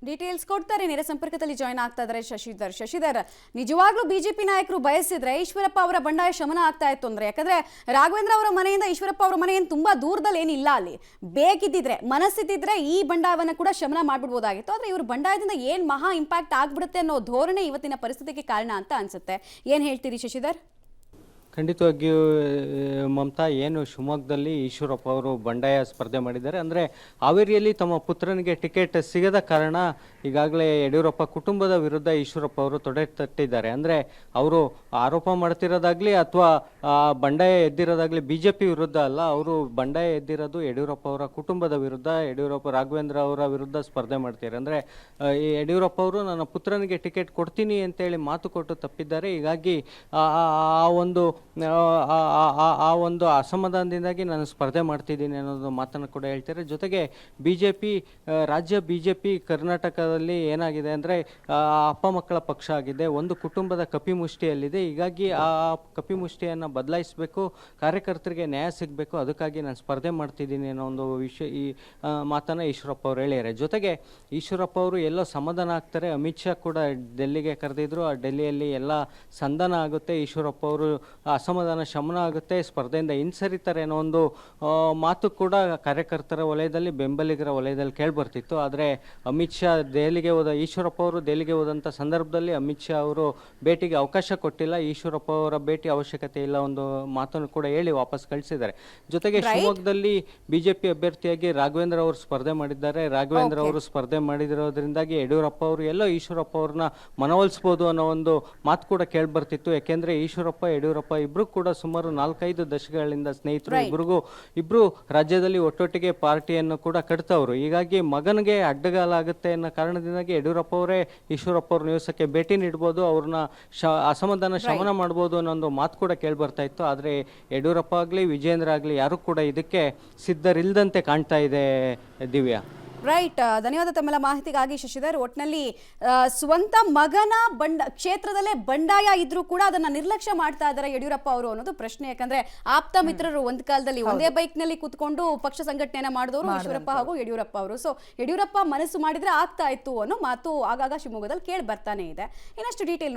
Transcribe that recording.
Details ಕೊಡ್ತಾರೆ. ನೇರ ಸಂಪರ್ಕದಲ್ಲಿ ಜಾಯ್ನ್ ಆಗ್ತಾ ಇದ್ದಾರೆ ಶಶಿಧರ್. ನಿಜವಾಗ್ಲೂ ಬಿಜೆಪಿ ನಾಯಕರು ಬಯಸಿದ್ರೆ ಈಶ್ವರಪ್ಪ ಅವರ ಬಂಡಾಯ ಶಮನ ಆಗ್ತಾ ಇತ್ತು ಅಂದ್ರೆ, ಯಾಕಂದ್ರೆ ರಾಘವೇಂದ್ರ ಅವರ ಮನೆಯಿಂದ ಈಶ್ವರಪ್ಪ ಅವರ ಮನೆ ಏನು ತುಂಬಾ ದೂರದಲ್ಲಿ ಏನಿಲ್ಲ, ಅಲ್ಲಿ ಬೇಕಿದ್ದಿದ್ರೆ ಮನಸ್ಸಿದ್ದಿದ್ರೆ ಈ ಬಂಡಾಯವನ್ನ ಕೂಡ ಶಮನ ಮಾಡ್ಬಿಡ್ಬೋದಾಗಿತ್ತು. ಆದ್ರೆ ಇವ್ರ ಬಂಡಾಯದಿಂದ ಏನ್ ಮಹಾ ಇಂಪ್ಯಾಕ್ಟ್ ಆಗ್ಬಿಡುತ್ತೆ ಅನ್ನೋ ಧೋರಣೆ ಇವತ್ತಿನ ಪರಿಸ್ಥಿತಿಗೆ ಕಾರಣ ಅಂತ ಅನ್ಸುತ್ತೆ. ಏನ್ ಹೇಳ್ತೀರಿ ಶಶಿಧರ್? ಖಂಡಿತವಾಗಿಯೂ ಮಮತಾ, ಏನು ಶಿವಮೊಗ್ಗದಲ್ಲಿ ಈಶ್ವರಪ್ಪ ಅವರು ಬಂಡಾಯ ಸ್ಪರ್ಧೆ ಮಾಡಿದ್ದಾರೆ ಅಂದರೆ ಹಾವೇರಿಯಲ್ಲಿ ತಮ್ಮ ಪುತ್ರನಿಗೆ ಟಿಕೆಟ್ ಸಿಗದ ಕಾರಣ ಈಗಾಗಲೇ ಯಡಿಯೂರಪ್ಪ ಕುಟುಂಬದ ವಿರುದ್ಧ ಈಶ್ವರಪ್ಪ ಅವರು ತೊಡೆ ತಟ್ಟಿದ್ದಾರೆ. ಅಂದರೆ ಅವರು ಆರೋಪ ಮಾಡ್ತಿರೋದಾಗಲಿ ಅಥವಾ ಬಂಡಾಯ ಎದ್ದಿರೋದಾಗಲಿ ಬಿ ಜೆ ಪಿ ವಿರುದ್ಧ ಅಲ್ಲ, ಅವರು ಬಂಡಾಯ ಎದ್ದಿರೋದು ಯಡಿಯೂರಪ್ಪ ಅವರ ಕುಟುಂಬದ ವಿರುದ್ಧ, ರಾಘವೇಂದ್ರ ಅವರ ವಿರುದ್ಧ ಸ್ಪರ್ಧೆ ಮಾಡ್ತಾರೆ. ಅಂದರೆ ಈ ಯಡಿಯೂರಪ್ಪ ಅವರು ನನ್ನ ಪುತ್ರನಿಗೆ ಟಿಕೆಟ್ ಕೊಡ್ತೀನಿ ಅಂತೇಳಿ ಮಾತು ಕೊಟ್ಟು ತಪ್ಪಿದ್ದಾರೆ. ಹೀಗಾಗಿ ಆ ಒಂದು ಅಸಮಾಧಾನದಿಂದಾಗಿ ನಾನು ಸ್ಪರ್ಧೆ ಮಾಡ್ತಿದ್ದೀನಿ ಅನ್ನೋದು ಮಾತನ್ನು ಕೂಡ ಹೇಳ್ತಾರೆ. ಜೊತೆಗೆ ಬಿಜೆಪಿ, ರಾಜ್ಯ ಬಿಜೆಪಿ ಕರ್ನಾಟಕದಲ್ಲಿ ಏನಾಗಿದೆ ಅಂದರೆ ಅಪ್ಪ ಮಕ್ಕಳ ಪಕ್ಷ ಆಗಿದೆ, ಒಂದು ಕುಟುಂಬದ ಕಪಿಮುಷ್ಟಿಯಲ್ಲಿದೆ. ಹೀಗಾಗಿ ಆ ಕಪಿಮುಷ್ಟಿಯನ್ನು ಬದಲಾಯಿಸಬೇಕು, ಕಾರ್ಯಕರ್ತರಿಗೆ ನ್ಯಾಯ ಸಿಗಬೇಕು, ಅದಕ್ಕಾಗಿ ನಾನು ಸ್ಪರ್ಧೆ ಮಾಡ್ತಿದ್ದೀನಿ ಅನ್ನೋ ಒಂದು ವಿಷಯ, ಈ ಮಾತನ್ನು ಈಶ್ವರಪ್ಪ ಅವರು ಹೇಳಿದ್ದಾರೆ. ಜೊತೆಗೆ ಈಶ್ವರಪ್ಪ ಅವರು ಎಲ್ಲೋ ಸಮಾಧಾನ ಆಗ್ತಾರೆ. ಅಮಿತ್ ಶಾ ಕೂಡ ಡೆಲ್ಲಿಗೆ ಕರೆದಿದ್ರು, ಆ ಡೆಲ್ಲಿಯಲ್ಲಿ ಎಲ್ಲ ಸಂಧಾನ ಆಗುತ್ತೆ, ಈಶ್ವರಪ್ಪ ಅವರು ಅಸಮಾಧಾನ ಶಮನ ಆಗುತ್ತೆ, ಸ್ಪರ್ಧೆಯಿಂದ ಹಿಂಸರಿತಾರೆ ಅನ್ನೋ ಒಂದು ಮಾತು ಕೂಡ ಕಾರ್ಯಕರ್ತರ ವಲಯದಲ್ಲಿ, ಬೆಂಬಲಿಗರ ವಲಯದಲ್ಲಿ ಕೇಳಿಬರ್ತಿತ್ತು. ಆದರೆ ಅಮಿತ್ ಶಾ ದೆಹಲಿಗೆ ಈಶ್ವರಪ್ಪ ಅವರು ದೆಹಲಿಗೆ ಹೋದಂಥ ಸಂದರ್ಭದಲ್ಲಿ ಅಮಿತ್ ಶಾ ಅವರು ಭೇಟಿಗೆ ಅವಕಾಶ ಕೊಟ್ಟಿಲ್ಲ, ಈಶ್ವರಪ್ಪ ಅವರ ಭೇಟಿ ಅವಶ್ಯಕತೆ ಇಲ್ಲ ಒಂದು ಮಾತನ್ನು ಕೂಡ ಹೇಳಿ ವಾಪಸ್ ಕಳಿಸಿದ್ದಾರೆ. ಜೊತೆಗೆ ಶಿವಮೊಗ್ಗದಲ್ಲಿ ಬಿಜೆಪಿ ಅಭ್ಯರ್ಥಿಯಾಗಿ ರಾಘವೇಂದ್ರ ಅವರು ಸ್ಪರ್ಧೆ ಮಾಡಿದ್ದಾರೆ. ರಾಘವೇಂದ್ರ ಅವರು ಸ್ಪರ್ಧೆ ಮಾಡಿದಿರೋದ್ರಿಂದಾಗಿ ಯಡಿಯೂರಪ್ಪ ಅವರು ಎಲ್ಲೋ ಈಶ್ವರಪ್ಪ ಅವ್ರನ್ನ ಮನವೊಲಿಸಬಹುದು ಅನ್ನೋ ಒಂದು ಮಾತು ಕೂಡ ಕೇಳಿಬರ್ತಿತ್ತು. ಯಾಕೆಂದ್ರೆ ಈಶ್ವರಪ್ಪ ಯಡಿಯೂರಪ್ಪ ಇಬ್ರು ಕೂಡ ಸುಮಾರು 4-5 ದಶಕಗಳಿಂದ ಸ್ನೇಹಿತರು. ಇಬ್ರು ರಾಜ್ಯದಲ್ಲಿ ಒಟ್ಟೊಟ್ಟಿಗೆ ಪಾರ್ಟಿಯನ್ನು ಕೂಡ ಕಟ್ತವರು. ಹೀಗಾಗಿ ಮಗನಿಗೆ ಅಡ್ಡಗಾಲಾಗುತ್ತೆ ಅನ್ನೋ ಕಾರಣದಿಂದಾಗಿ ಯಡಿಯೂರಪ್ಪ ಅವರೇ ಈಶ್ವರಪ್ಪ ಅವ್ರ ನಿವಾಸಕ್ಕೆ ಭೇಟಿ ನೀಡಬಹುದು, ಅವ್ರನ್ನ ಅಸಮಾಧಾನ ಶಮನ ಮಾಡಬಹುದು ಅನ್ನೋ ಒಂದು ಮಾತು ಕೂಡ ಕೇಳಿ ಬರ್ತಾ ಇತ್ತು. ಆದರೆ ಯಡಿಯೂರಪ್ಪ ಆಗಲಿ ವಿಜೇಂದ್ರ ಆಗಲಿ ಯಾರು ಕೂಡ ಇದಕ್ಕೆ ಸಿದ್ಧರಿಲ್ಲದಂತೆ ಕಾಣ್ತಾ ಇದೆ. ದಿವ್ಯಾ, ರೈಟ್, ಧನ್ಯವಾದ ತಮ್ಮೆಲ್ಲ ಮಾಹಿತಿಗಾಗಿ ಶಶಿಧರ್. ಒಟ್ಟಿನಲ್ಲಿ ಸ್ವಂತ ಮಗನ ಕ್ಷೇತ್ರದಲ್ಲೇ ಬಂಡಾಯ ಇದ್ರೂ ಕೂಡ ಅದನ್ನ ನಿರ್ಲಕ್ಷ್ಯ ಮಾಡ್ತಾ ಇದ್ದಾರೆ ಯಡಿಯೂರಪ್ಪ ಅವರು ಅನ್ನೋದು ಪ್ರಶ್ನೆ. ಯಾಕಂದ್ರೆ ಆಪ್ತ ಮಿತ್ರರು ಒಂದ್ ಕಾಲದಲ್ಲಿ ಒಂದೇ ಬೈಕ್ ನಲ್ಲಿ ಕುತ್ಕೊಂಡು ಪಕ್ಷ ಸಂಘಟನೆಯನ್ನ ಮಾಡಿದವರು ಈಶ್ವರಪ್ಪ ಹಾಗೂ ಯಡಿಯೂರಪ್ಪ ಅವರು. ಸೊ ಯಡಿಯೂರಪ್ಪ ಮನಸ್ಸು ಮಾಡಿದ್ರೆ ಆಗ್ತಾ ಇತ್ತು ಅನ್ನೋ ಮಾತು ಆಗಾಗ ಶಿವಮೊಗ್ಗದಲ್ಲಿ ಕೇಳಿ ಬರ್ತಾನೆ ಇದೆ. ಇನ್ನಷ್ಟು ಡೀಟೇಲ್